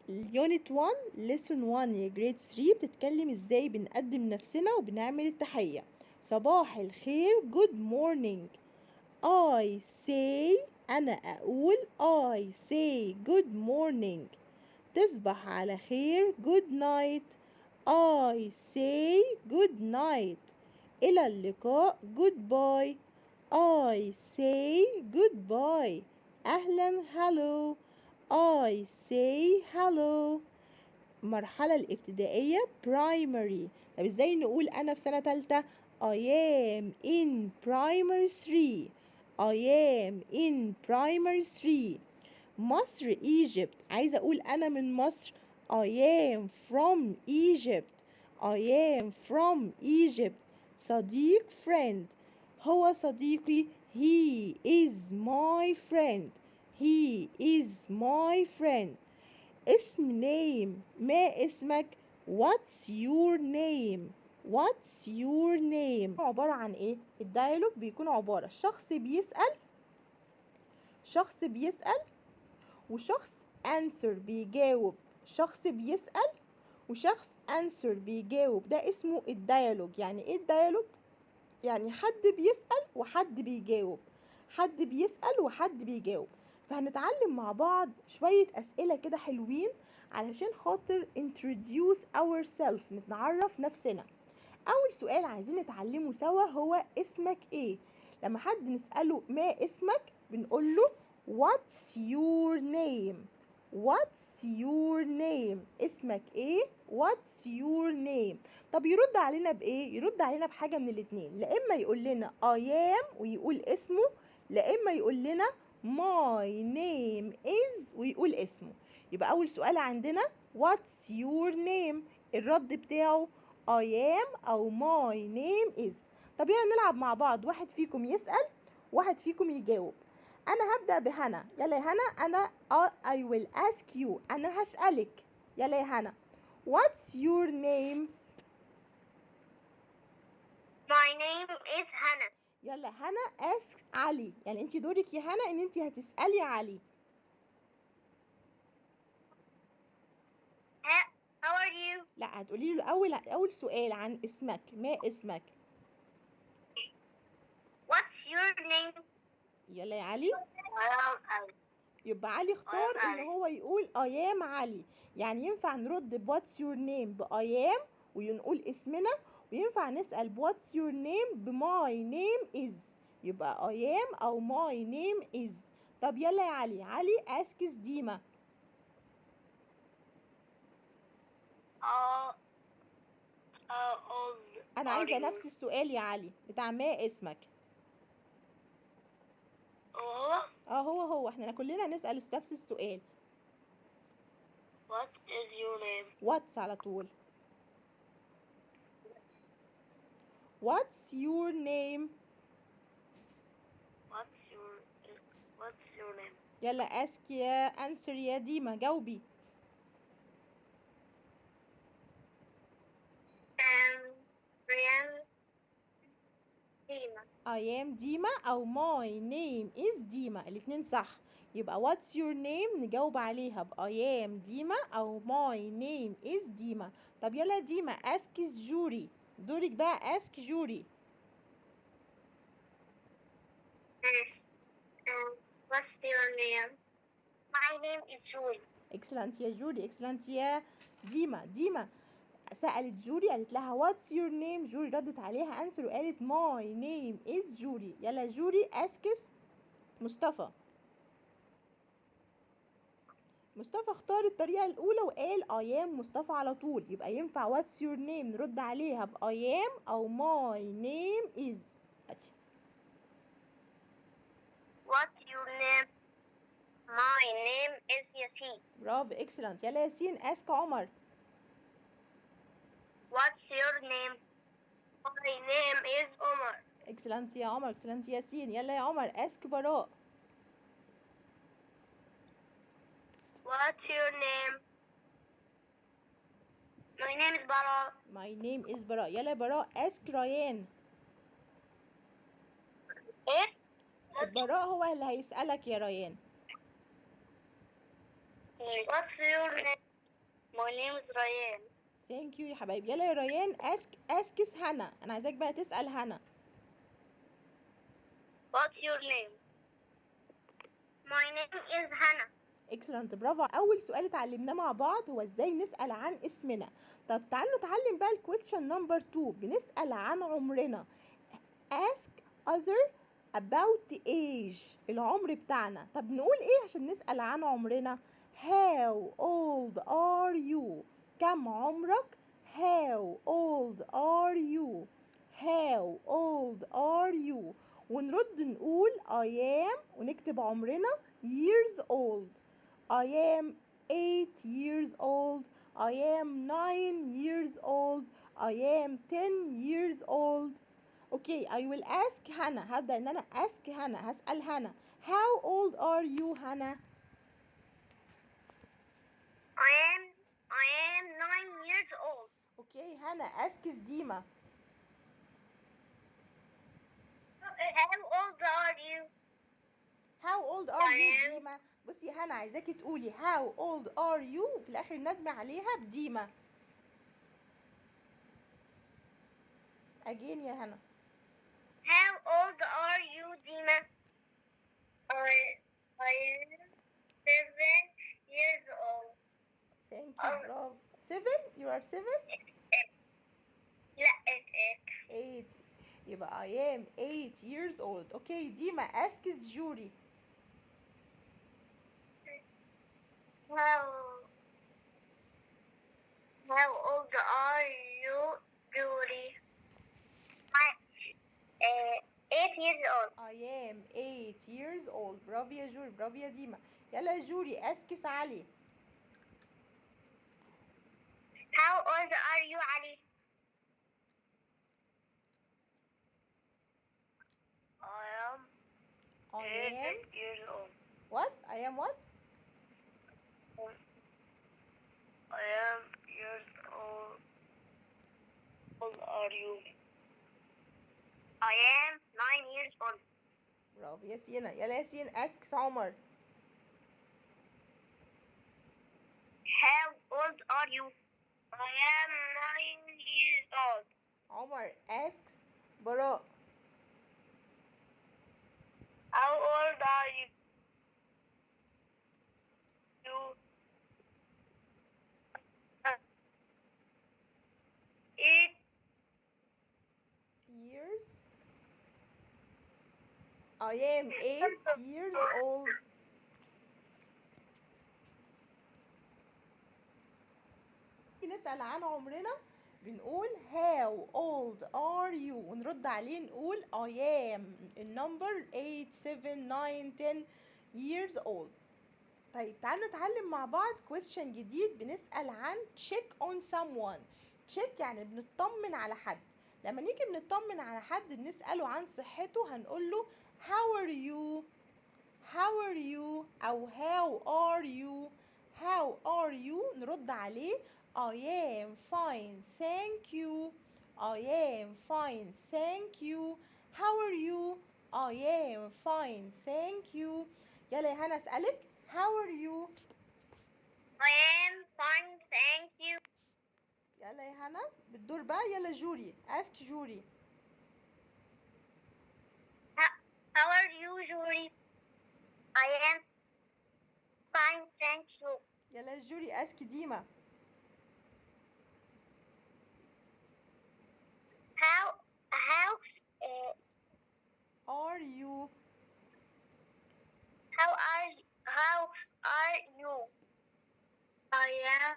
اليونت 1 lesson 1 يا جريد 3 بتتكلم ازاي بنقدم نفسنا وبنعمل التحية. صباح الخير good morning. I say أنا أقول I say good morning. تصبح على خير good night. I say good night. إلى اللقاء goodbye. I say goodbye. أهلا hello. I say hello. المرحلة الابتدائية primary. طب ازاي نقول أنا في سنة تالتة؟ I am in primary 3. I am in primary 3. مصر Egypt. عايزة أقول أنا من مصر. I am from Egypt. I am from Egypt. صديق friend. هو صديقي. He is my friend. He is my friend. اسم name. ما اسمك؟ What's your name? What's your name؟ عبارة عن ايه؟ الديالوج بيكون عبارة شخص بيسأل وشخص answer بيجاوب. شخص بيسأل وشخص answer بيجاوب. ده اسمه الديالوج. يعني ايه الديالوج؟ يعني حد بيسأل وحد بيجاوب. حد بيسأل وحد بيجاوب. فهنتعلم مع بعض شوية أسئلة كده حلوين علشان خاطر introduce ourselves، نتعرف نفسنا. أول سؤال عايزين نتعلمه سوا هو اسمك ايه؟ لما حد نسأله ما اسمك بنقول له what's your name. what's your name؟ اسمك ايه؟ what's your name؟ طب يرد علينا بايه؟ يرد علينا بحاجة من الاتنين، لا اما يقول لنا I am ويقول اسمه، لا اما يقول لنا my name is ويقول اسمه. يبقى أول سؤال عندنا what's your name؟ الرد بتاعه I am أو my name is. طب يلا نلعب مع بعض، واحد فيكم يسأل واحد فيكم يجاوب. أنا هبدأ بهنا. يلا يا هنا، أنا I will ask you. أنا هسألك. يلا يا هنا what's your name؟ My name is Hannah. يلا هنا ask علي. يعني انت دورك يا هنا ان انت هتسألي علي. How are you? لا، هتقولي له أول سؤال عن اسمك. ما اسمك؟ What's your name? يلا يا علي. I am Alice. يبقى علي اختار ان هو يقول I am علي. يعني ينفع نرد ب what's your name ب I am ونقول اسمنا، وينفع نسأل ب what's your name ب my name is. يبقى I am أو my name is. طب يلا يا علي. علي asks ديما. How old أنا are عايزة you? نفس السؤال يا علي بتاع ما اسمك. هو احنا كلنا نسأل نفس السؤال. What is your name? what's على طول. what's your name؟ What's your name? يلا ask يا answer يا ديما، جاوبي. Brian. Dima. I am ديما أو my name is ديما، الاتنين صح. يبقى what's your name نجاوب عليها ب I am ديما أو my name is ديما. طب يلا ديما ask جوري. دورك بقى ask جوري. What's your name? My name is Julie. excellent يا جوري. excellent يا ديما. ديما سألت جوري قالت لها what's your name. جوري ردت عليها answer وقالت my name is جوري. يلا جوري asks مصطفى. مصطفى اختار الطريقة الأولى وقال I am مصطفى على طول. يبقى ينفع what's your name نرد عليها ب I am أو my name is. What's your name? My name is Yasin. برافو excellent. يلا ياسين ask عمر. What's your name? My name is Omar. excellent يا عمر. excellent ياسين. يلا يا عمر ask براء. What's your name? My name is Bara. my name is براء. يلا يا براء ask ريان. إيه؟ براء هو اللي هيسألك يا ريان. What's your name? My name is Ryan. ثانك يو يا حبايبي. يلا يا ريان اسكس هنا. انا عايزاك بقى تسأل هنا. What's your name? My name is Hannah. اكسلنت، برافو. اول سؤال اتعلمناه مع بعض هو ازاي نسأل عن اسمنا. طب تعالوا نتعلم بقى الكويستشن نمبر 2. بنسأل عن عمرنا. ask other about age، العمر بتاعنا. طب نقول ايه عشان نسأل عن عمرنا؟ how old are you؟ كم عمرك؟ how old are you؟ how old are you؟ ونرد نقول I am ونكتب عمرنا years old. I am 8 years old. I am 9 years old. I am 10 years old. Okay, I will ask Hannah. هبدأ إن أنا ask Hannah. هسأل هانا. How old are you, Hannah? I am 9 years old. Okay, Hannah asks Dima. How old are you? How old are you, Dima? بصي يا هانا، عايزاكي تقولي how old are you وفي الآخر ندمي عليها بديما. Again يا هانا. How old are you, Dima? I am 7 years old. Thank you, برافو. 7? You are 7? لا 8. 8. يبقى I am 8 years old. Okay, Dima asks Juri. How old are you, Julie? 8 years old. I am 8 years old. برافو يا جوري، برافو يا ديما. يلا يا جوري اسكس علي. How old are you, Ali? I am 8 years old. What? I am what? I am years old. How old are you? I am 9 years old. برافو يا سينا. يلا يا سين اسكس عمر. How old are you? I am 9 years old. عمر asks براء. How old are you? 8 years. I am 8 years old. نسأل عن عمرنا بنقول how old are you ونرد عليه نقول I am النمبر 8 7 9 10 years old. طيب تعالوا نتعلم مع بعض question جديد. بنسأل عن check on someone. check يعني بنطمن على حد. لما نيجي بنطمن على حد بنسأله عن صحته هنقول له how are you؟ how are you أو how are you؟ how are you نرد عليه I am fine thank you. I am fine thank you. How are you؟ I am fine thank you. يلا يا هنا أسألك how are you؟ I am fine, thank you. يلا يا هنا بالدور بقى. يلا جوري ask جوري. How are you, Julie? I am fine, thank you. يلا جوري ask ديما. How are you؟ how are you? I am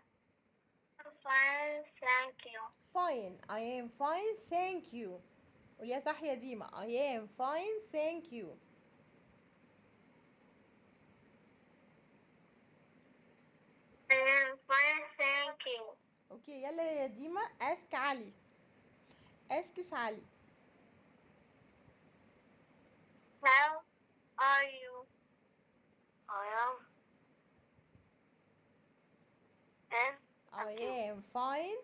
fine, thank you. fine I am fine thank you. قوليها صح يا ديما. I am fine thank you. I am fine, thank you. اوكي يلا يا ديما ask علي. ask علي. How are you? I am and I am fine.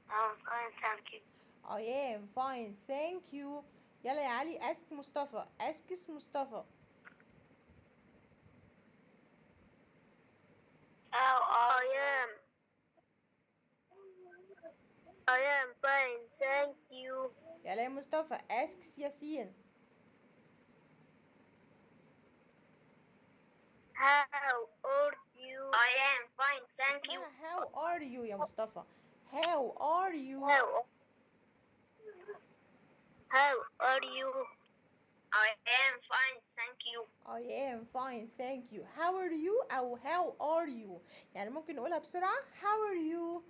I'm fine, thank you. I am fine thank you. يلا يا علي ask مصطفى. ask مصطفى. How thank you. يلا يا مصطفى asks ياسين. How are you? I am fine, thank you. اسمها how are you يا مصطفى. how are you. How are you? I am fine, thank you. I am fine thank you. how are you أو how are you، يعني ممكن نقولها بسرعة. how are you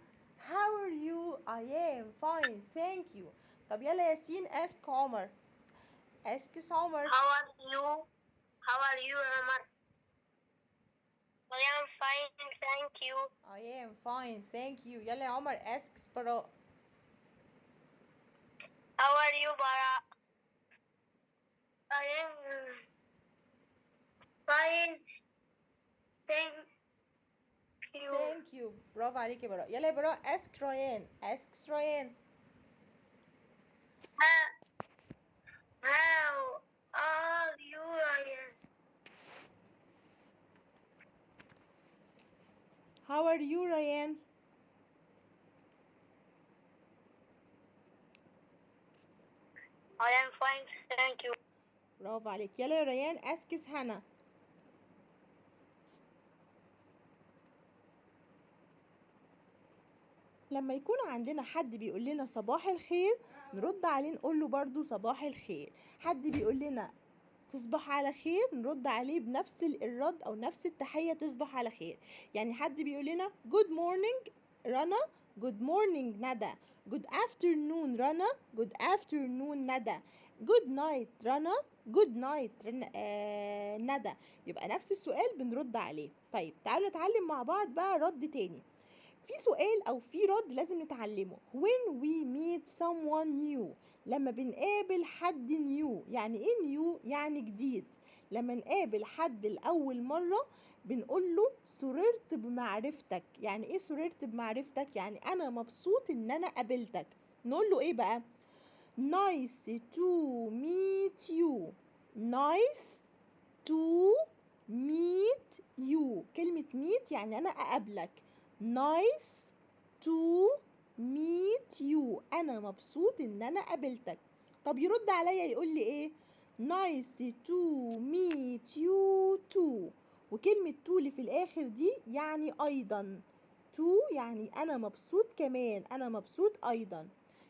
how are you. I am fine thank you. طب يلا ياسين ask عمر. ask عمر. How are you? How are you, Omar? I am fine, thank you. I am fine thank you. يلا يا عمر ask براء. How are you, Bara? I am fine, thank you. thank you. برافو عليك يا براء. يلا يا براء ask ريان. ask ريان. How are you, Ryan? how are you ريان. I am fine, thank you. برافو عليك. يلا يا ريان ask هنا. لما يكون عندنا حد بيقول لنا صباح الخير نرد عليه نقول له برضو صباح الخير. حد بيقول لنا تصبح على خير نرد عليه بنفس الرد او نفس التحية تصبح على خير. يعني حد بيقول لنا good morning رنا good morning ندى. good afternoon رنا good afternoon ندى. good night رنا good night ندى. يبقى نفس السؤال بنرد عليه. طيب تعالوا نتعلم مع بعض بقى رد تاني. في سؤال او في رد لازم نتعلمه. when we meet someone new لما بنقابل حد نيو. يعني ايه نيو؟ يعني جديد. لما نقابل حد لأول مرة بنقول له سررت بمعرفتك. يعني ايه سررت بمعرفتك؟ يعني انا مبسوط ان انا قابلتك. نقول له ايه بقى؟ nice to meet you. nice to meet you. كلمة meet يعني أنا أقابلك. nice to meet you. أنا مبسوط إن أنا قابلتك. طب يرد عليا يقول لي إيه؟ nice to meet you too. وكلمة to اللي في الآخر دي يعني أيضا. to يعني أنا مبسوط كمان، أنا مبسوط أيضا.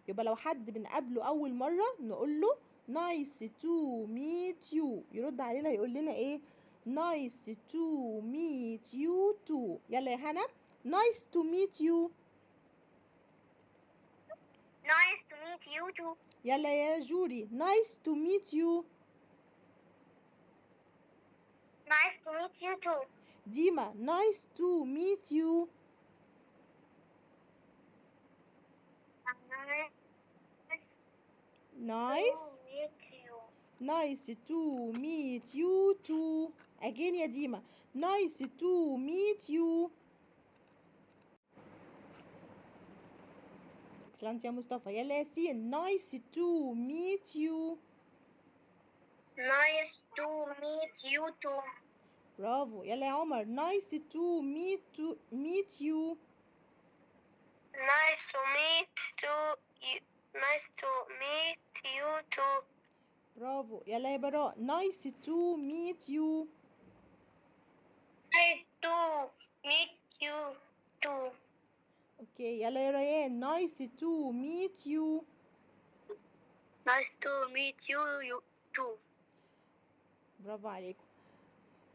يبقى لو حد بنقابله أول مرة نقول له nice to meet you. يرد علينا يقول لنا ايه؟ nice to meet you too. يلا يا هنا nice to meet you. Nice to meet you too. يلا يا جوري nice to meet you. Nice to meet you too. ديما nice to meet you. nice To meet you. nice to meet you too. again يا ديما nice to meet you. excellent يا مصطفى. يلا يا ياسين nice to meet you. Nice to meet you too. برافو. يلا يا عمر nice to meet you. Nice to meet you. Nice to meet you too. برافو. يلا يا براء nice to meet you. Nice to meet you too. اوكي يلا يا ريان nice to meet you. Nice to meet you too. برافو عليكم.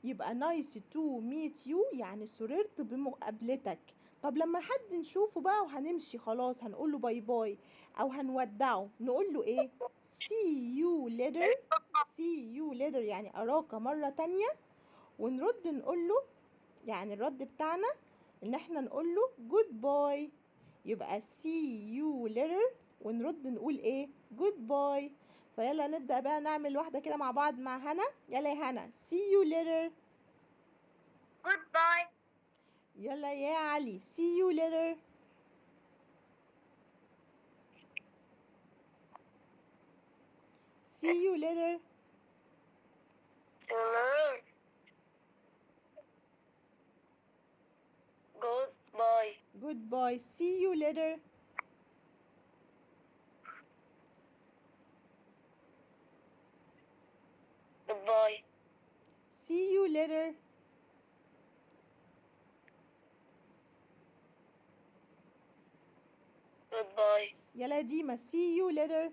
يبقى nice to meet you يعني سررت بمقابلتك. طب لما حد نشوفه بقى وهنمشي خلاص هنقول له باي باي او هنودعه نقول له ايه؟ see you later. see you later يعني اراك مرة تانية. ونرد نقول له يعني الرد بتاعنا ان احنا نقول له goodbye. يبقى see you later ونرد نقول ايه؟ goodbye. فيلا نبدأ بقى نعمل واحدة كده مع بعض مع هنا. يلا يا هنا see you later. Goodbye. يلا يا علي see you later. see you later. Goodbye. goodbye see you later. goodbye. يلا يا ديما see you later.